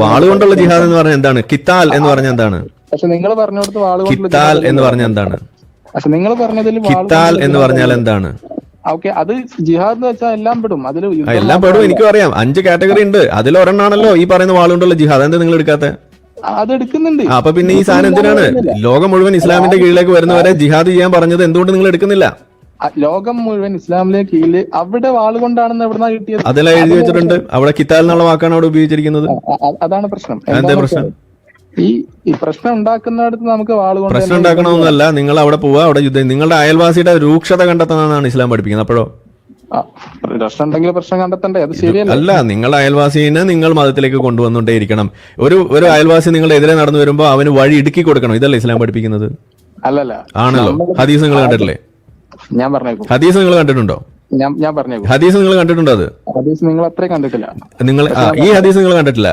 വാളുകൊണ്ടുള്ള ജിഹാദ് എന്ന് പറഞ്ഞാൽ എന്താണ്? കിത്താൽ എന്ന് പറഞ്ഞാൽ എന്താണ്? പക്ഷെ നിങ്ങൾ പറഞ്ഞിടത്ത് വാളുകൊണ്ടുള്ള കിത്താൽ എന്ന് പറഞ്ഞാൽ എന്താണ്? പക്ഷെ നിങ്ങൾ പറഞ്ഞതിൽ കിത്താൽ എന്ന് പറഞ്ഞാൽ എന്താണ്? ഓക്കെ, അത് ജിഹാദ് എന്ന് വെച്ചാൽ എല്ലാം പെടും അതിൽ. എല്ലാം പെടും, എനിക്കും അറിയാം. 5 കാറ്റഗറി ഉണ്ട്, അതിലൊരെണ്ണാണല്ലോ ഈ പറയുന്ന വാളുകൊണ്ടുള്ള ജിഹാദ്. എന്താ നിങ്ങൾ എടുക്കാത്ത? അത് എടുക്കുന്നുണ്ട്. അപ്പൊ പിന്നെ ഈ സാധനം എന്തിനാണ്? ലോകം മുഴുവൻ ഇസ്ലാമിന്റെ കീഴിലേക്ക് വരുന്നവരെ ജിഹാദ് ചെയ്യാൻ പറഞ്ഞത് എന്തുകൊണ്ട് നിങ്ങൾ എടുക്കുന്നില്ല? ലോകം മുഴുവൻ ഇസ്ലാമിലേക്ക് കീഴില് അവിടെ വാളുകൊണ്ടാണെന്ന് എവിടുന്നാ കിട്ടിയത്? അതെല്ലാം എഴുതി വെച്ചിട്ടുണ്ട്. അവിടെ കിത്താൽ എന്നുള്ള വാക്കാണ് അവിടെ ഉപയോഗിച്ചിരിക്കുന്നത്. അതാണ് പ്രശ്നം. എന്താ പ്രശ്നം? ഈ പ്രശ്നം ഉണ്ടാക്കുന്നിടത്ത് നമുക്ക് വാളുകൊണ്ട് പ്രശ്നം ഉണ്ടാക്കണമെന്നല്ല, നിങ്ങൾ അവിടെ പോവുക, അവിടെ യുദ്ധം. നിങ്ങളുടെ അയൽവാസിയുടെ രൂക്ഷത കണ്ടെത്തുന്നതാണ് ഇസ്ലാം പഠിപ്പിക്കുന്നത്. അപ്പോഴോ പ്രശ്നം ഉണ്ടെങ്കിൽ പ്രശ്നം കണ്ടെത്തണ്ടേ? അത് ശരിയല്ല. അല്ല, നിങ്ങളുടെ അയൽവാസിനെ നിങ്ങൾ മതത്തിലേക്ക് കൊണ്ടുവന്നുകൊണ്ടേയിരിക്കണം. ഒരു അയൽവാസി നിങ്ങളുടെ എതിരെ നടന്നു വരുമ്പോൾ അവന് വഴി ഇടുക്കി കൊടുക്കണം. ഇതല്ലേ ഇസ്ലാം പഠിപ്പിക്കുന്നത്? അല്ലല്ല, ആണല്ലോ. ഹദീസ് നിങ്ങൾ കണ്ടിട്ടില്ലേ? ഞാൻ പറഞ്ഞേക്കും. ഹദീസ് നിങ്ങൾ കണ്ടിട്ടുണ്ടോ? ഞാൻ പറഞ്ഞേക്കും. ഹദീസ് നിങ്ങൾ കണ്ടിട്ടുണ്ടോ? അത് ഹദീസ് നിങ്ങൾ അത്രയും കണ്ടിട്ടില്ല. നിങ്ങൾ ഈ ഹദീസ് നിങ്ങൾ കണ്ടിട്ടില്ല.